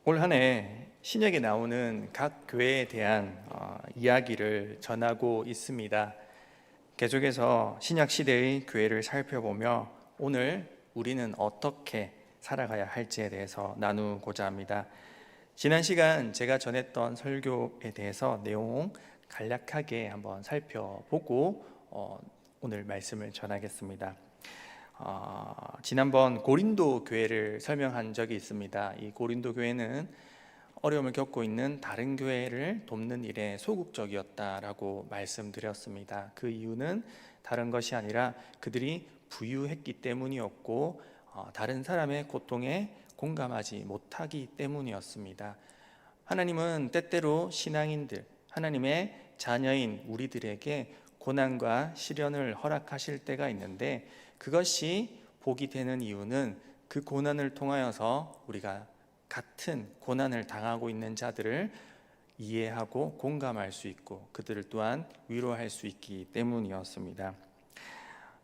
올 한 해 신약에 나오는 각 교회에 대한 이야기를 전하고 있습니다. 계속해서 신약 시대의 교회를 살펴보며 오늘 우리는 어떻게 살아가야 할지에 대해서 나누고자 합니다. 지난 시간 제가 전했던 설교에 대해서 내용 간략하게 한번 살펴보고 오늘 말씀을 전하겠습니다. 지난번 고린도 교회를 설명한 적이 있습니다. 이 고린도 교회는 어려움을 겪고 있는 다른 교회를 돕는 일에 소극적이었다라고 말씀드렸습니다. 그 이유는 다른 것이 아니라 그들이 부유했기 때문이었고 다른 사람의 고통에 공감하지 못하기 때문이었습니다. 하나님은 때때로 신앙인들, 하나님의 자녀인 우리들에게 고난과 시련을 허락하실 때가 있는데 그것이 복이 되는 이유는 그 고난을 통하여서 우리가 같은 고난을 당하고 있는 자들을 이해하고 공감할 수 있고 그들을 또한 위로할 수 있기 때문이었습니다.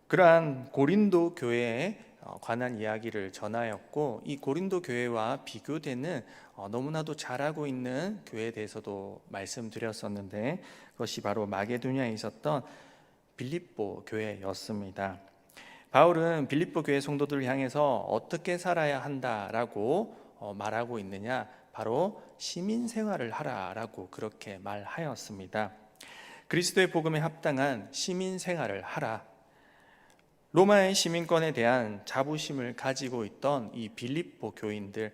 그러한 고린도 교회에 관한 이야기를 전하였고, 이 고린도 교회와 비교되는 너무나도 잘하고 있는 교회에 대해서도 말씀드렸었는데 그것이 바로 마게도냐에 있었던 빌립보 교회였습니다. 바울은 빌립보 교회 성도들을 향해서 어떻게 살아야 한다라고 말하고 있느냐, 바로 시민생활을 하라라고 그렇게 말하였습니다. 그리스도의 복음에 합당한 시민생활을 하라. 로마의 시민권에 대한 자부심을 가지고 있던 이 빌립보 교인들,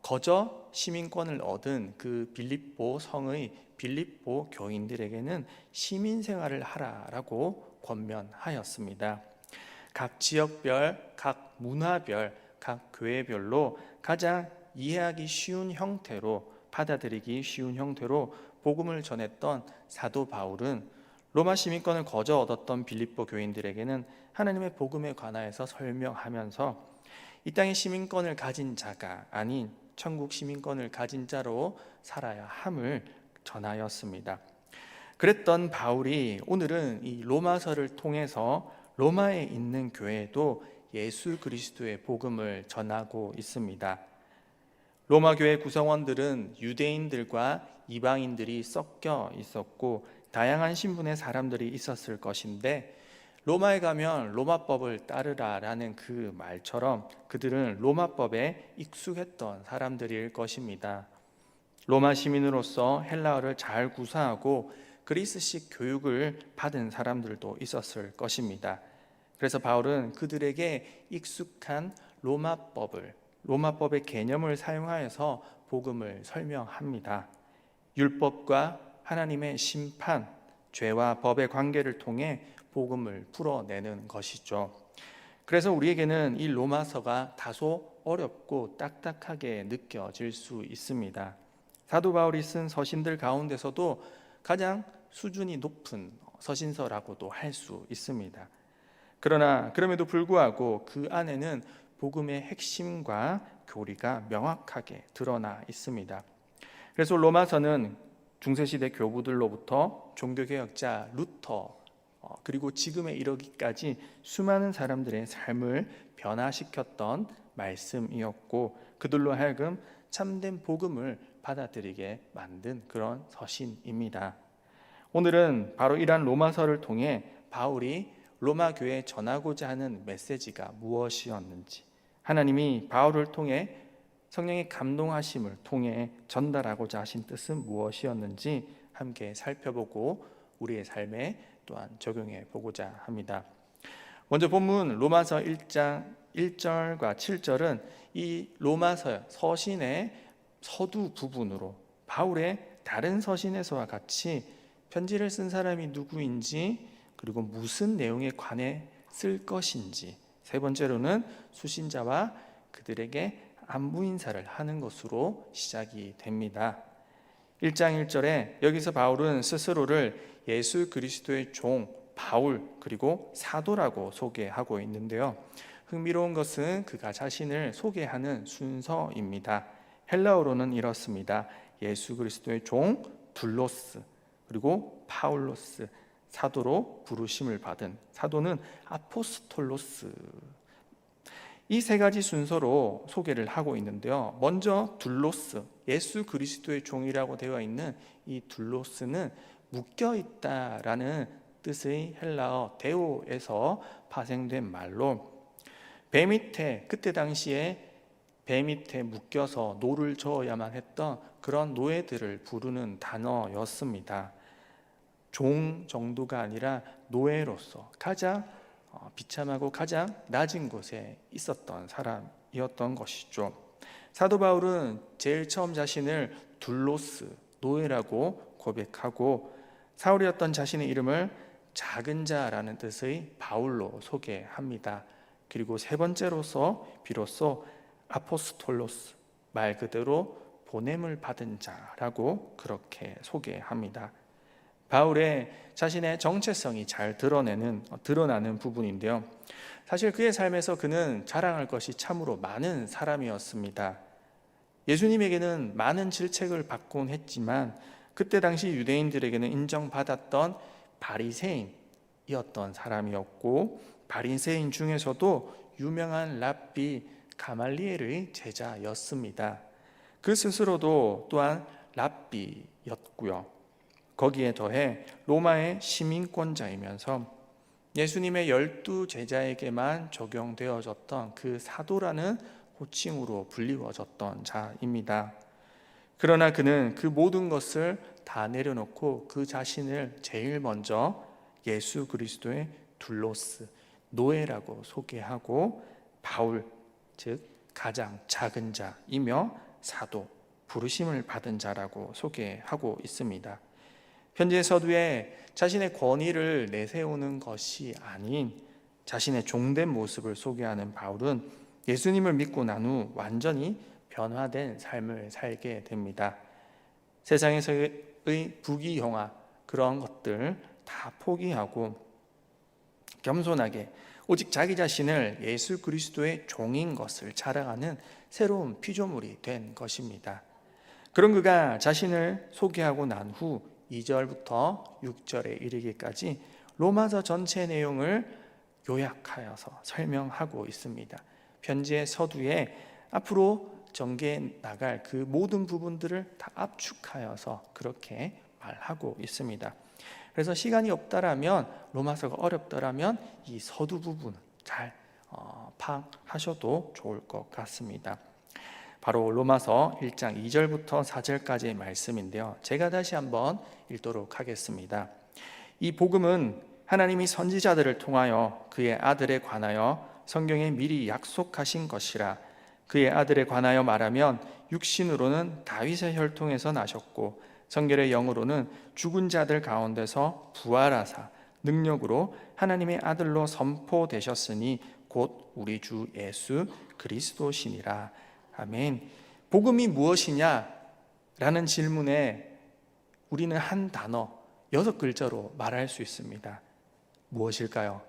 거저 시민권을 얻은 그 빌립보 성의 빌립보 교인들에게는 시민생활을 하라라고 권면하였습니다. 각 지역별, 각 문화별, 각 교회별로 가장 이해하기 쉬운 형태로, 받아들이기 쉬운 형태로 복음을 전했던 사도 바울은 로마 시민권을 거저 얻었던 빌립보 교인들에게는 하나님의 복음에 관하여서 설명하면서 이 땅의 시민권을 가진 자가 아닌 천국 시민권을 가진 자로 살아야 함을 전하였습니다. 그랬던 바울이 오늘은 이 로마서를 통해서 로마에 있는 교회에도 예수 그리스도의 복음을 전하고 있습니다. 로마 교회 구성원들은 유대인들과 이방인들이 섞여 있었고 다양한 신분의 사람들이 있었을 것인데, 로마에 가면 로마법을 따르라라는 그 말처럼 그들은 로마법에 익숙했던 사람들일 것입니다. 로마 시민으로서 헬라어를 잘 구사하고 그리스식 교육을 받은 사람들도 있었을 것입니다. 그래서 바울은 그들에게 익숙한 로마법의 개념을 사용하여서 복음을 설명합니다. 율법과 하나님의 심판, 죄와 법의 관계를 통해 복음을 풀어내는 것이죠. 그래서 우리에게는 이 로마서가 다소 어렵고 딱딱하게 느껴질 수 있습니다. 사도 바울이 쓴 서신들 가운데서도 가장 수준이 높은 서신서라고도 할 수 있습니다. 그러나 그럼에도 불구하고 그 안에는 복음의 핵심과 교리가 명확하게 드러나 있습니다. 그래서 로마서는 중세시대 교부들로부터 종교개혁자 루터, 그리고 지금에 이르기까지 수많은 사람들의 삶을 변화시켰던 말씀이었고 그들로 하여금 참된 복음을 받아들이게 만든 그런 서신입니다. 오늘은 바로 이러한 로마서를 통해 바울이 로마 교회에 전하고자 하는 메시지가 무엇이었는지, 하나님이 바울을 통해 성령의 감동하심을 통해 전달하고자 하신 뜻은 무엇이었는지 함께 살펴보고 우리의 삶에 또한 적용해 보고자 합니다. 먼저 본문 로마서 1장 1절과 7절은 이 로마서 서신의 서두 부분으로 바울의 다른 서신에서와 같이 편지를 쓴 사람이 누구인지, 그리고 무슨 내용에 관해 쓸 것인지, 세 번째로는 수신자와 그들에게 안부 인사를 하는 것으로 시작이 됩니다. 1장 1절에 여기서 바울은 스스로를 예수 그리스도의 종 바울 그리고 사도라고 소개하고 있는데요. 흥미로운 것은 그가 자신을 소개하는 순서입니다. 헬라어로는 이렇습니다. 예수 그리스도의 종 둘로스, 그리고 파울로스, 사도로 부르심을 받은, 사도는 아포스톨로스. 이 세 가지 순서로 소개를 하고 있는데요. 먼저 둘로스, 예수 그리스도의 종이라고 되어 있는 이 둘로스는 묶여 있다라는 뜻의 헬라어 데오에서 파생된 말로, 배 밑에, 그때 당시에 배 밑에 묶여서 노를 저어야만 했던 그런 노예들을 부르는 단어였습니다. 종 정도가 아니라 노예로서 가장 비참하고 가장 낮은 곳에 있었던 사람이었던 것이죠. 사도 바울은 제일 처음 자신을 둘로스, 노예라고 고백하고, 사울이었던 자신의 이름을 작은 자라는 뜻의 바울로 소개합니다. 그리고 세 번째로서 비로소 아포스톨로스, 말 그대로 보냄을 받은 자라고 그렇게 소개합니다. 바울의 자신의 정체성이 잘 드러나는 부분인데요. 사실 그의 삶에서 그는 자랑할 것이 참으로 많은 사람이었습니다. 예수님에게는 많은 질책을 받곤 했지만 그때 당시 유대인들에게는 인정받았던 바리새인이었던 사람이었고, 바리새인 중에서도 유명한 랍비 가말리엘의 제자였습니다. 그 스스로도 또한 랍비였고요. 거기에 더해 로마의 시민권자이면서 예수님의 12 제자에게만 적용되어졌던 그 사도라는 호칭으로 불리워졌던 자입니다. 그러나 그는 그 모든 것을 다 내려놓고 그 자신을 제일 먼저 예수 그리스도의 둘로스, 노예라고 소개하고, 바울, 즉 가장 작은 자이며 사도, 부르심을 받은 자라고 소개하고 있습니다. 편지의 서두에 자신의 권위를 내세우는 것이 아닌 자신의 종된 모습을 소개하는 바울은 예수님을 믿고 난 후 완전히 변화된 삶을 살게 됩니다. 세상에서의 부귀영화, 그런 것들 다 포기하고 겸손하게 오직 자기 자신을 예수 그리스도의 종인 것을 자랑하는 새로운 피조물이 된 것입니다. 그런 그가 자신을 소개하고 난 후 2절부터 6절에 이르기까지 로마서 전체 내용을 요약하여서 설명하고 있습니다. 편지의 서두에 앞으로 전개해 나갈 그 모든 부분들을 다 압축하여서 그렇게 말하고 있습니다. 그래서 시간이 없다라면, 로마서가 어렵더라면 이 서두 부분 잘 파악하셔도 좋을 것 같습니다. 바로 로마서 1장 2절부터 4절까지의 말씀인데요. 제가 다시 한번 읽도록 하겠습니다. 이 복음은 하나님이 선지자들을 통하여 그의 아들에 관하여 성경에 미리 약속하신 것이라. 그의 아들에 관하여 말하면 육신으로는 다윗의 혈통에서 나셨고 성결의 영으로는 죽은 자들 가운데서 부활하사 능력으로 하나님의 아들로 선포되셨으니 곧 우리 주 예수 그리스도시니라. 아멘. 복음이 무엇이냐? 라는 질문에 우리는 한 단어, 6글자로 말할 수 있습니다. 무엇일까요?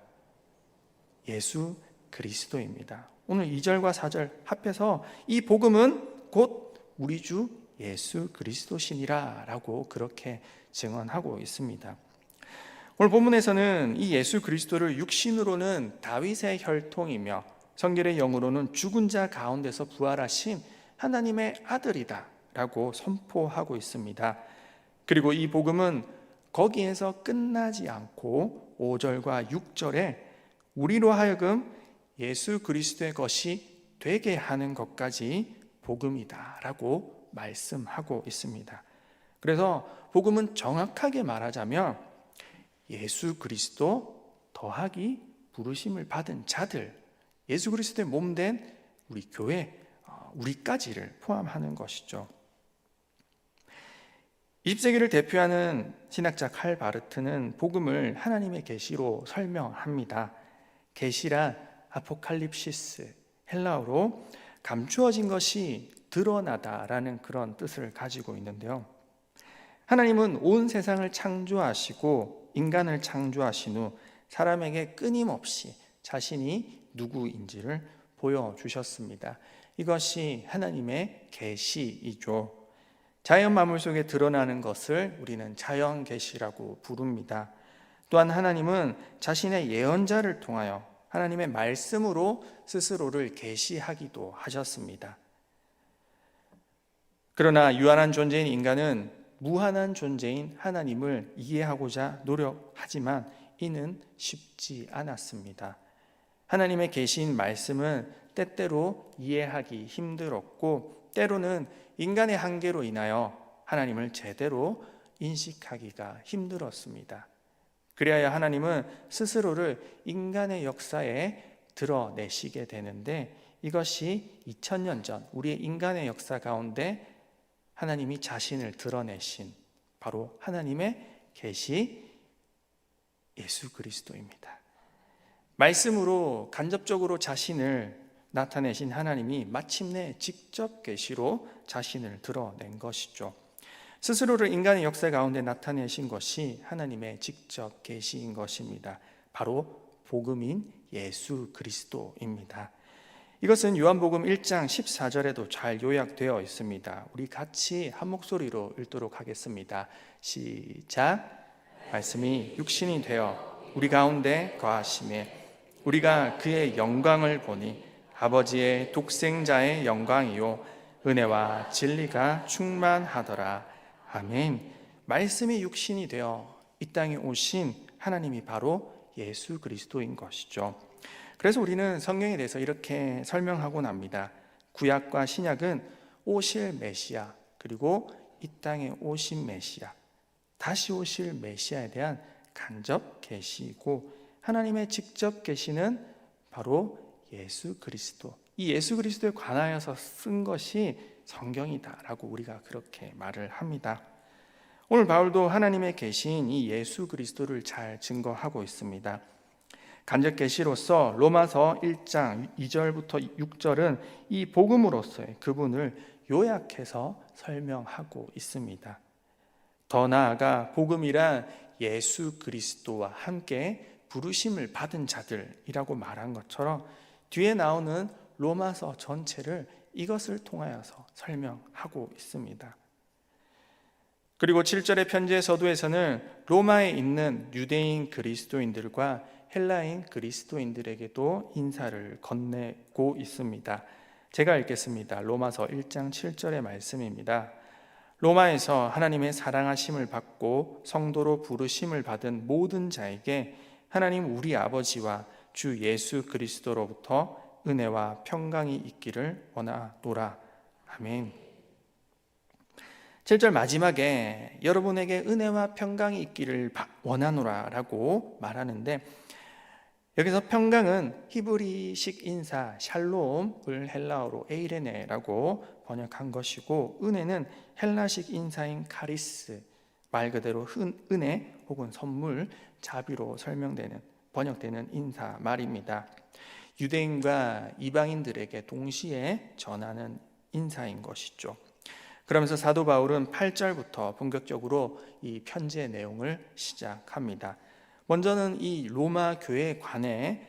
예수 그리스도입니다. 오늘 2절과 4절 합해서 이 복음은 곧 우리 주 예수 그리스도시니라 라고 그렇게 증언하고 있습니다. 오늘 본문에서는 이 예수 그리스도를 육신으로는 다윗의 혈통이며 성결의 영으로는 죽은 자 가운데서 부활하신 하나님의 아들이다 라고 선포하고 있습니다. 그리고 이 복음은 거기에서 끝나지 않고 5절과 6절에 우리로 하여금 예수 그리스도의 것이 되게 하는 것까지 복음이다 라고 말씀하고 있습니다. 그래서 복음은 정확하게 말하자면 예수 그리스도 더하기 부르심을 받은 자들, 예수 그리스도의 몸된 우리 교회, 우리까지를 포함하는 것이죠. 20세기를 대표하는 신학자 칼 바르트는 복음을 하나님의 계시로 설명합니다. 계시란 아포칼립시스, 헬라어로 감추어진 것이 드러나다라는 그런 뜻을 가지고 있는데요. 하나님은 온 세상을 창조하시고 인간을 창조하신 후 사람에게 끊임없이 자신이 누구인지를 보여주셨습니다. 이것이 하나님의 계시이죠. 자연 만물 속에 드러나는 것을 우리는 자연 계시라고 부릅니다. 또한 하나님은 자신의 예언자를 통하여 하나님의 말씀으로 스스로를 계시하기도 하셨습니다. 그러나 유한한 존재인 인간은 무한한 존재인 하나님을 이해하고자 노력하지만 이는 쉽지 않았습니다. 하나님의 계신 말씀은 때때로 이해하기 힘들었고 때로는 인간의 한계로 인하여 하나님을 제대로 인식하기가 힘들었습니다. 그리하여 하나님은 스스로를 인간의 역사에 드러내시게 되는데 이것이 2000년 전 우리의 인간의 역사 가운데 하나님이 자신을 드러내신 바로 하나님의 계시 예수 그리스도입니다. 말씀으로 간접적으로 자신을 나타내신 하나님이 마침내 직접 계시로 자신을 드러낸 것이죠. 스스로를 인간의 역사 가운데 나타내신 것이 하나님의 직접 계시인 것입니다. 바로 복음인 예수 그리스도입니다. 이것은 요한복음 1장 14절에도 잘 요약되어 있습니다. 우리 같이 한 목소리로 읽도록 하겠습니다. 시작. 말씀이 육신이 되어 우리 가운데 거하심에 우리가 그의 영광을 보니 아버지의 독생자의 영광이요 은혜와 진리가 충만하더라. 아멘. 말씀이 육신이 되어 이 땅에 오신 하나님이 바로 예수 그리스도인 것이죠. 그래서 우리는 성경에 대해서 이렇게 설명하곤 합니다. 구약과 신약은 오실 메시아 그리고 이 땅에 오신 메시아, 다시 오실 메시아에 대한 간접 계시이고 하나님의 직접 계시는 바로 예수 그리스도, 이 예수 그리스도에 관하여서 쓴 것이 성경이다라고 우리가 그렇게 말을 합니다. 오늘 바울도 하나님의 계신 이 예수 그리스도를 잘 증거하고 있습니다. 간접 계시로서 로마서 1장 2절부터 6절은 이 복음으로서의 그분을 요약해서 설명하고 있습니다. 더 나아가 복음이란 예수 그리스도와 함께 부르심을 받은 자들이라고 말한 것처럼 뒤에 나오는 로마서 전체를 이것을 통하여서 설명하고 있습니다. 그리고 7절의 편지의 서두에서는 로마에 있는 유대인 그리스도인들과 헬라인 그리스도인들에게도 인사를 건네고 있습니다. 제가 읽겠습니다. 로마서 1장 7절의 말씀입니다. 로마에서 하나님의 사랑하심을 받고 성도로 부르심을 받은 모든 자에게 하나님 우리 아버지와 주 예수 그리스도로부터 은혜와 평강이 있기를 원하노라. 아멘. 7절 마지막에 여러분에게 은혜와 평강이 있기를 원하노라 라고 말하는데 여기서 평강은 히브리식 인사 샬롬을 헬라어로 에이레네라고 번역한 것이고 은혜는 헬라식 인사인 카리스, 말 그대로 은혜 혹은 선물, 자비로 번역되는 인사 말입니다. 유대인과 이방인들에게 동시에 전하는 인사인 것이죠. 그러면서 사도 바울은 8절부터 본격적으로 이 편지의 내용을 시작합니다. 먼저는 이 로마 교회에 관해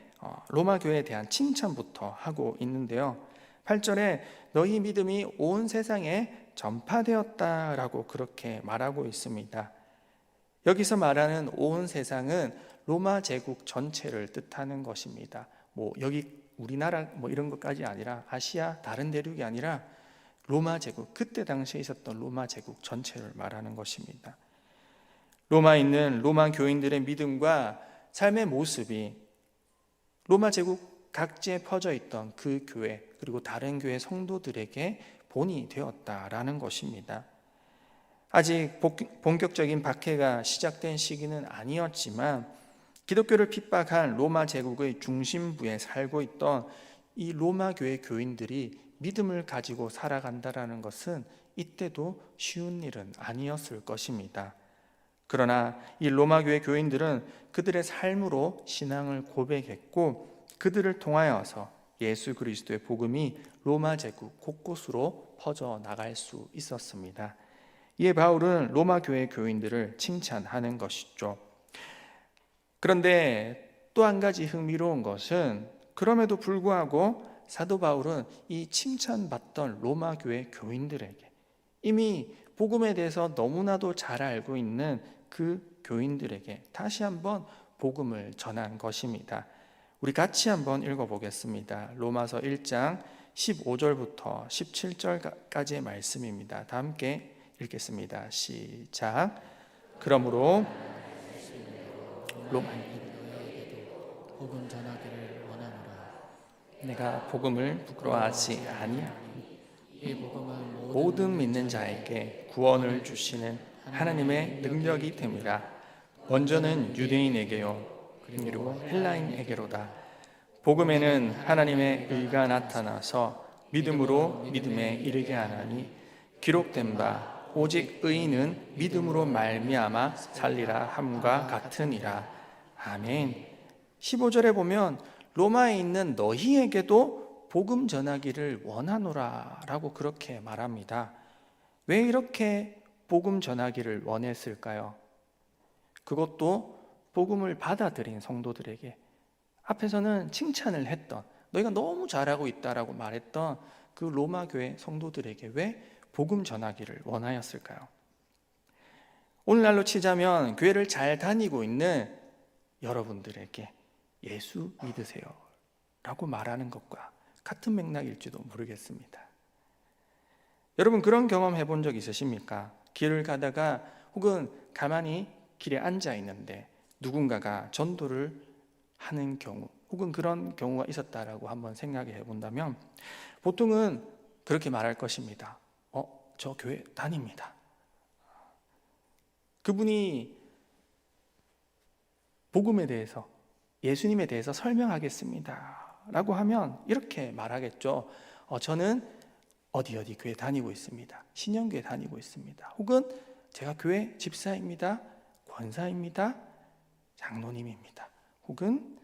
로마 교회에 대한 칭찬부터 하고 있는데요. 8절에 너희 믿음이 온 세상에 전파되었다라고 그렇게 말하고 있습니다. 여기서 말하는 온 세상은 로마 제국 전체를 뜻하는 것입니다. 여기 우리나라 이런 것까지 아니라 아시아 다른 대륙이 아니라 로마 제국, 그때 당시에 있었던 로마 제국 전체를 말하는 것입니다. 로마에 있는 로마 교인들의 믿음과 삶의 모습이 로마 제국 각지에 퍼져 있던 그 교회 그리고 다른 교회 성도들에게 본이 되었다라는 것입니다. 아직 본격적인 박해가 시작된 시기는 아니었지만 기독교를 핍박한 로마 제국의 중심부에 살고 있던 이 로마 교회 교인들이 믿음을 가지고 살아간다라는 것은 이때도 쉬운 일은 아니었을 것입니다. 그러나 이 로마 교회 교인들은 그들의 삶으로 신앙을 고백했고 그들을 통하여서 예수 그리스도의 복음이 로마 제국 곳곳으로 퍼져나갈 수 있었습니다. 이에 바울은 로마 교회 교인들을 칭찬하는 것이죠. 그런데 또 한 가지 흥미로운 것은 그럼에도 불구하고 사도 바울은 이 칭찬받던 로마 교회 교인들에게 이미 복음에 대해서 너무나도 잘 알고 있는 그 교인들에게 다시 한번 복음을 전한 것입니다. 우리 같이 한번 읽어보겠습니다. 로마서 1장 15절부터 17절까지의 말씀입니다. 다 함께 읽겠습니다. 시작. 그러므로 복음 전하기를 원하노라. 내가 복음을 부끄러워하지 아니하니 이 복음은 모든 믿는 자에게 구원을 주시는 하나님의 능력이 됨이라. 먼저는 유대인에게요 그리고 헬라인에게로다. 복음에는 하나님의 의가 나타나서 믿음으로 믿음에 이르게 하나니 기록된 바 오직 의인은 믿음으로 말미암아 살리라 함과 같으니라. 아멘. 15절에 보면 로마에 있는 너희에게도 복음 전하기를 원하노라 라고 그렇게 말합니다. 왜 이렇게 복음 전하기를 원했을까요? 그것도 복음을 받아들인 성도들에게, 앞에서는 칭찬을 했던, 너희가 너무 잘하고 있다라고 말했던 그 로마 교회 성도들에게 왜 복음 전하기를 원하였을까요? 오늘날로 치자면 교회를 잘 다니고 있는 여러분들에게 예수 믿으세요 라고 말하는 것과 같은 맥락일지도 모르겠습니다. 여러분, 그런 경험 해본 적 있으십니까? 길을 가다가 혹은 가만히 길에 앉아 있는데 누군가가 전도를 하는 경우, 혹은 그런 경우가 있었다라고 한번 생각해 본다면 보통은 그렇게 말할 것입니다. 저 교회 다닙니다. 그분이 복음에 대해서, 예수님에 대해서 설명하겠습니다 라고 하면 이렇게 말하겠죠. 저는 어디 교회 다니고 있습니다. 신영교회 다니고 있습니다. 혹은 제가 교회 집사입니다. 권사입니다. 장로님입니다. 혹은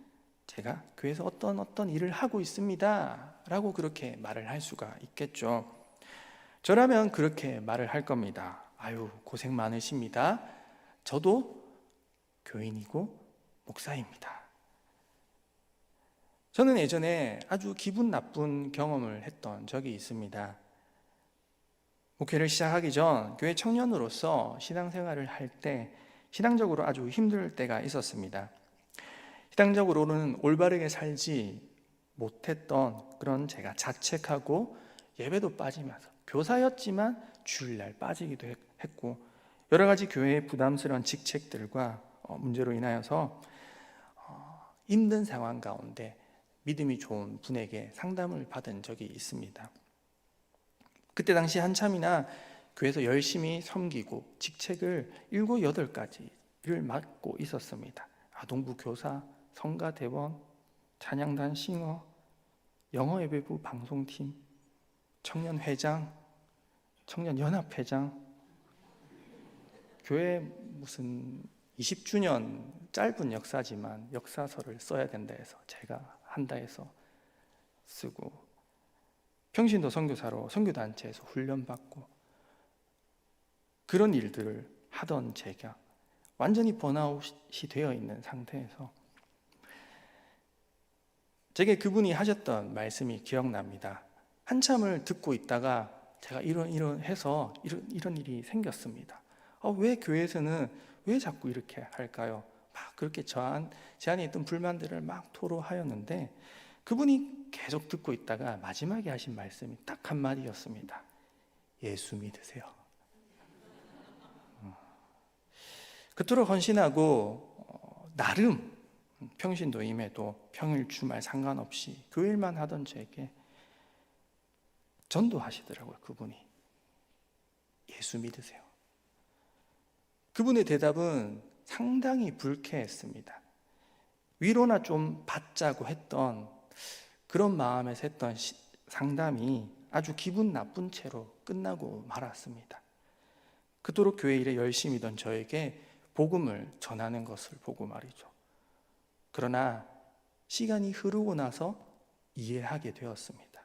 제가 교회에서 어떤 일을 하고 있습니다 라고 그렇게 말을 할 수가 있겠죠. 저라면 그렇게 말을 할 겁니다. 아유, 고생 많으십니다. 저도 교인이고 목사입니다. 저는 예전에 아주 기분 나쁜 경험을 했던 적이 있습니다. 목회를 시작하기 전 교회 청년으로서 신앙생활을 할 때 신앙적으로 아주 힘들 때가 있었습니다. 신앙적으로는 올바르게 살지 못했던 그런 제가 자책하고 예배도 빠지면서, 교사였지만 주일날 빠지기도 했고, 여러 가지 교회의 부담스러운 직책들과 문제로 인하여서 힘든 상황 가운데 믿음이 좋은 분에게 상담을 받은 적이 있습니다. 그때 당시 한참이나 교회에서 열심히 섬기고 직책을 7, 8가지를 맡고 있었습니다. 아동부 교사, 성가대원, 찬양단 싱어, 영어예배부 방송팀, 청년회장, 청년연합회장, 교회 무슨 20주년 짧은 역사지만 역사서를 써야 된다 해서 제가 한다 해서 쓰고, 평신도 선교사로 선교단체에서 훈련받고, 그런 일들을 하던 제가 완전히 번아웃이 되어 있는 상태에서 제게 그분이 하셨던 말씀이 기억납니다. 한참을 듣고 있다가 제가 이런 일이 생겼습니다. 왜 교회에서는 왜 자꾸 이렇게 할까요? 막 그렇게 제 안에 있던 불만들을 막 토로하였는데 그분이 계속 듣고 있다가 마지막에 하신 말씀이 딱 한마디였습니다. 예수 믿으세요. 그토록 헌신하고 나름 평신도 임해도 평일 주말 상관없이 교일만 하던 저에게 전도하시더라고요. 그분이 예수 믿으세요. 그분의 대답은 상당히 불쾌했습니다. 위로나 좀 받자고 했던 그런 마음에서 했던 상담이 아주 기분 나쁜 채로 끝나고 말았습니다. 그토록 교회 일에 열심히던 저에게 복음을 전하는 것을 보고 말이죠. 그러나 시간이 흐르고 나서 이해하게 되었습니다.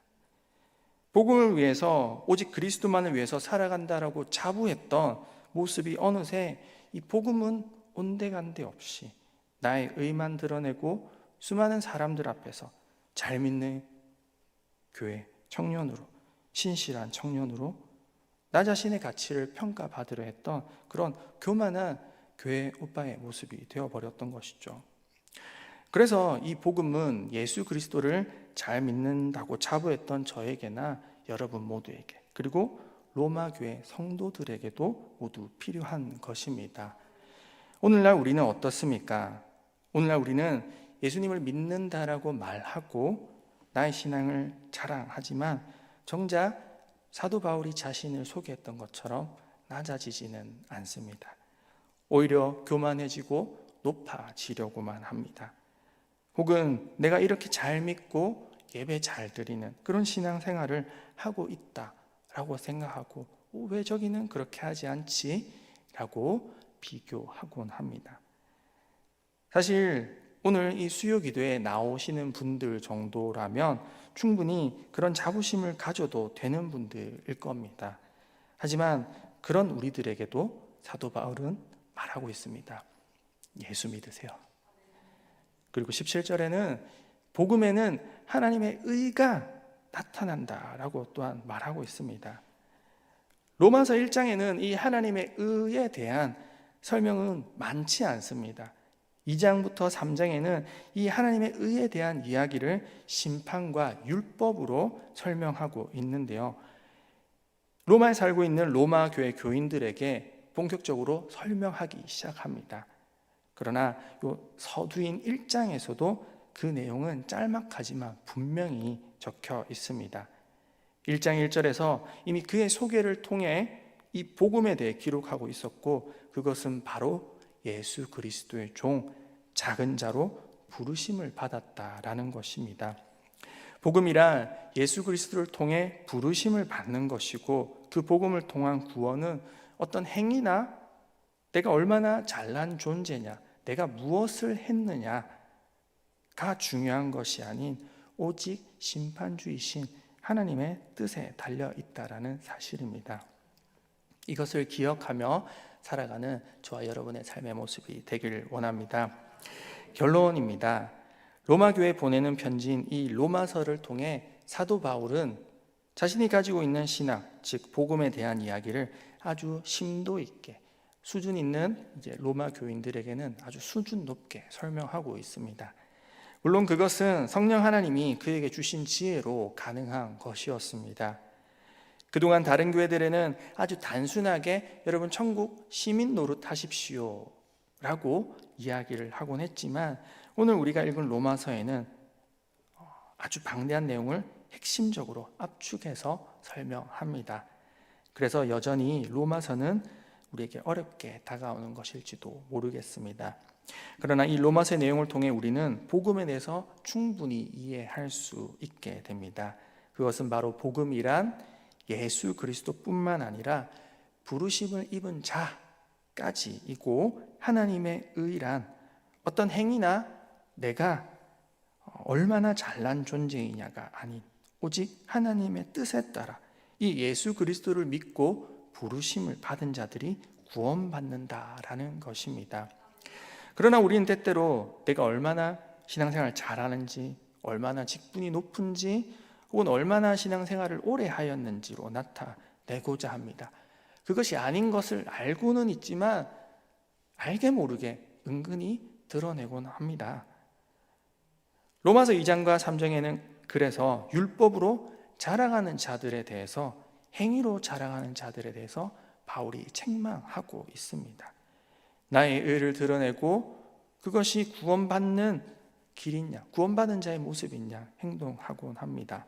복음을 위해서, 오직 그리스도만을 위해서 살아간다라고 자부했던 모습이 어느새 이 복음은 온데간데 없이 나의 의만 드러내고 수많은 사람들 앞에서 잘 믿는 교회 청년으로, 신실한 청년으로 나 자신의 가치를 평가받으려 했던 그런 교만한 교회 오빠의 모습이 되어버렸던 것이죠. 그래서 이 복음은 예수 그리스도를 잘 믿는다고 자부했던 저에게나 여러분 모두에게, 그리고 로마 교회 성도들에게도 모두 필요한 것입니다. 오늘날 우리는 어떻습니까? 오늘날 우리는 예수님을 믿는다라고 말하고 나의 신앙을 자랑하지만 정작 사도 바울이 자신을 소개했던 것처럼 낮아지지는 않습니다. 오히려 교만해지고 높아지려고만 합니다. 혹은 내가 이렇게 잘 믿고 예배 잘 드리는 그런 신앙생활을 하고 있다라고 생각하고 왜 저기는 그렇게 하지 않지? 라고 비교하곤 합니다. 사실 오늘 이 수요 기도에 나오시는 분들 정도라면 충분히 그런 자부심을 가져도 되는 분들일 겁니다. 하지만 그런 우리들에게도 사도 바울은 말하고 있습니다. 예수 믿으세요. 그리고 17절에는 복음에는 하나님의 의가 나타난다라고 또한 말하고 있습니다. 로마서 1장에는 이 하나님의 의에 대한 설명은 많지 않습니다. 2장부터 3장에는 이 하나님의 의에 대한 이야기를 심판과 율법으로 설명하고 있는데요. 로마에 살고 있는 로마 교회 교인들에게 본격적으로 설명하기 시작합니다. 그러나 이 서두인 1장에서도 그 내용은 짤막하지만 분명히 적혀 있습니다. 1장 1절에서 이미 그의 소개를 통해 이 복음에 대해 기록하고 있었고, 그것은 바로 예수 그리스도의 종 작은 자로 부르심을 받았다라는 것입니다. 복음이란 예수 그리스도를 통해 부르심을 받는 것이고, 그 복음을 통한 구원은 어떤 행위나 내가 얼마나 잘난 존재냐, 내가 무엇을 했느냐가 중요한 것이 아닌 오직 심판주이신 하나님의 뜻에 달려 있다라는 사실입니다. 이것을 기억하며 살아가는 저와 여러분의 삶의 모습이 되길 원합니다. 결론입니다. 로마 교회에 보내는 편지인 이 로마서를 통해 사도 바울은 자신이 가지고 있는 신학, 즉 복음에 대한 이야기를 아주 심도 있게 수준 있는 로마 교인들에게는 아주 수준 높게 설명하고 있습니다. 물론 그것은 성령 하나님이 그에게 주신 지혜로 가능한 것이었습니다. 그동안 다른 교회들에는 아주 단순하게 여러분 천국 시민 노릇 하십시오 라고 이야기를 하곤 했지만, 오늘 우리가 읽은 로마서에는 아주 방대한 내용을 핵심적으로 압축해서 설명합니다. 그래서 여전히 로마서는 우리에게 어렵게 다가오는 것일지도 모르겠습니다. 그러나 이 로마서의 내용을 통해 우리는 복음에 대해서 충분히 이해할 수 있게 됩니다. 그것은 바로 복음이란 예수 그리스도뿐만 아니라 부르심을 입은 자까지이고, 하나님의 의란 어떤 행위나 내가 얼마나 잘난 존재이냐가 아닌 오직 하나님의 뜻에 따라 이 예수 그리스도를 믿고 부르심을 받은 자들이 구원받는다라는 것입니다. 그러나 우리는 때때로 내가 얼마나 신앙생활을 잘하는지, 얼마나 직분이 높은지, 혹은 얼마나 신앙생활을 오래 하였는지로 나타내고자 합니다. 그것이 아닌 것을 알고는 있지만 알게 모르게 은근히 드러내곤 합니다. 로마서 2장과 3장에는 그래서 율법으로 자랑하는 자들에 대해서, 행위로 자랑하는 자들에 대해서 바울이 책망하고 있습니다. 나의 의를 드러내고 그것이 구원받는 길이냐, 구원받은 자의 모습이냐 행동하곤 합니다.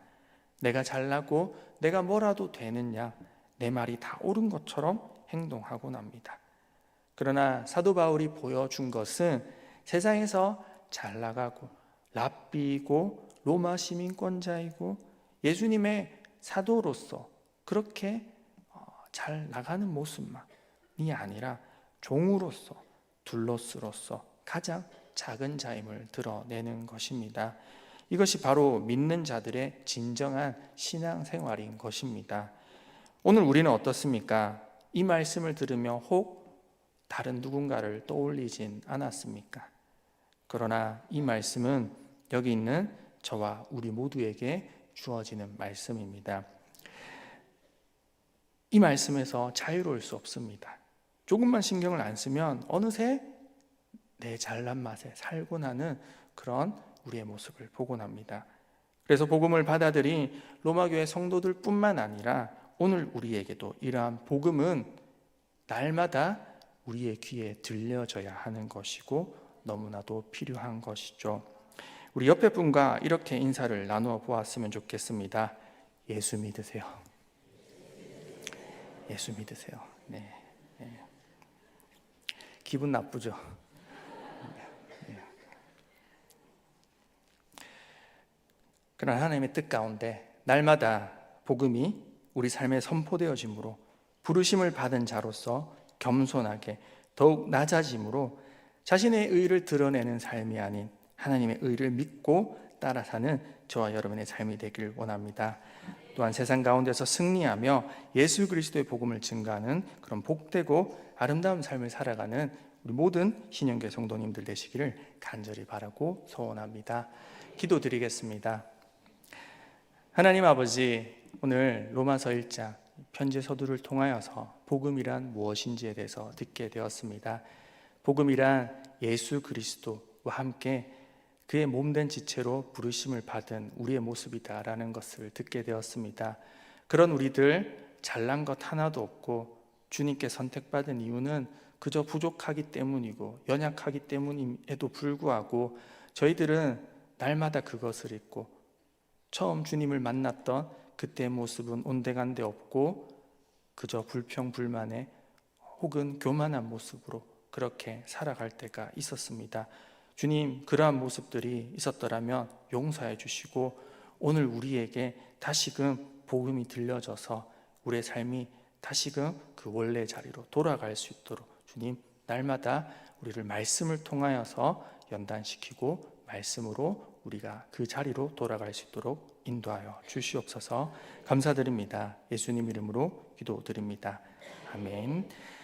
내가 잘나고 내가 뭐라도 되느냐, 내 말이 다 옳은 것처럼 행동하곤 합니다. 그러나 사도 바울이 보여준 것은 세상에서 잘 나가고 랍비이고 로마 시민권자이고 예수님의 사도로서 그렇게 잘 나가는 모습만이 아니라 종으로서, 둘로스로서 가장 작은 자임을 드러내는 것입니다. 이것이 바로 믿는 자들의 진정한 신앙생활인 것입니다. 오늘 우리는 어떻습니까? 이 말씀을 들으며 혹 다른 누군가를 떠올리진 않았습니까? 그러나 이 말씀은 여기 있는 저와 우리 모두에게 주어지는 말씀입니다. 이 말씀에서 자유로울 수 없습니다. 조금만 신경을 안 쓰면 어느새 내 잘난 맛에 살고 나는 그런 우리의 모습을 복원합니다. 그래서 복음을 받아들인 로마교회 성도들뿐만 아니라 오늘 우리에게도 이러한 복음은 날마다 우리의 귀에 들려져야 하는 것이고 너무나도 필요한 것이죠. 우리 옆에 분과 이렇게 인사를 나누어 보았으면 좋겠습니다. 예수 믿으세요. 예수 믿으세요. 네. 기분 나쁘죠? 그러나 하나님의 뜻 가운데 날마다 복음이 우리 삶에 선포되어짐으로 부르심을 받은 자로서 겸손하게 더욱 낮아짐으로 자신의 의를 드러내는 삶이 아닌 하나님의 의를 믿고 따라 사는 저와 여러분의 삶이 되길 원합니다. 또한 세상 가운데서 승리하며 예수 그리스도의 복음을 증거하는 그런 복되고 아름다운 삶을 살아가는 우리 모든 신영교회 성도님들 되시기를 간절히 바라고 소원합니다. 기도드리겠습니다. 하나님 아버지, 오늘 로마서 1장 편지 서두를 통하여서 복음이란 무엇인지에 대해서 듣게 되었습니다. 복음이란 예수 그리스도와 함께 그의 몸된 지체로 부르심을 받은 우리의 모습이다라는 것을 듣게 되었습니다. 그런 우리들 잘난 것 하나도 없고 주님께 선택받은 이유는 그저 부족하기 때문이고 연약하기 때문임에도 불구하고 저희들은 날마다 그것을 잊고 처음 주님을 만났던 그때의 모습은 온데간데 없고 그저 불평불만에 혹은 교만한 모습으로 그렇게 살아갈 때가 있었습니다. 주님, 그러한 모습들이 있었더라면 용서해 주시고 오늘 우리에게 다시금 복음이 들려져서 우리의 삶이 다시금 그 원래 자리로 돌아갈 수 있도록 주님, 날마다 우리를 말씀을 통하여서 연단시키고 말씀으로 우리가 그 자리로 돌아갈 수 있도록 인도하여 주시옵소서. 감사드립니다. 예수님 이름으로 기도드립니다. 아멘.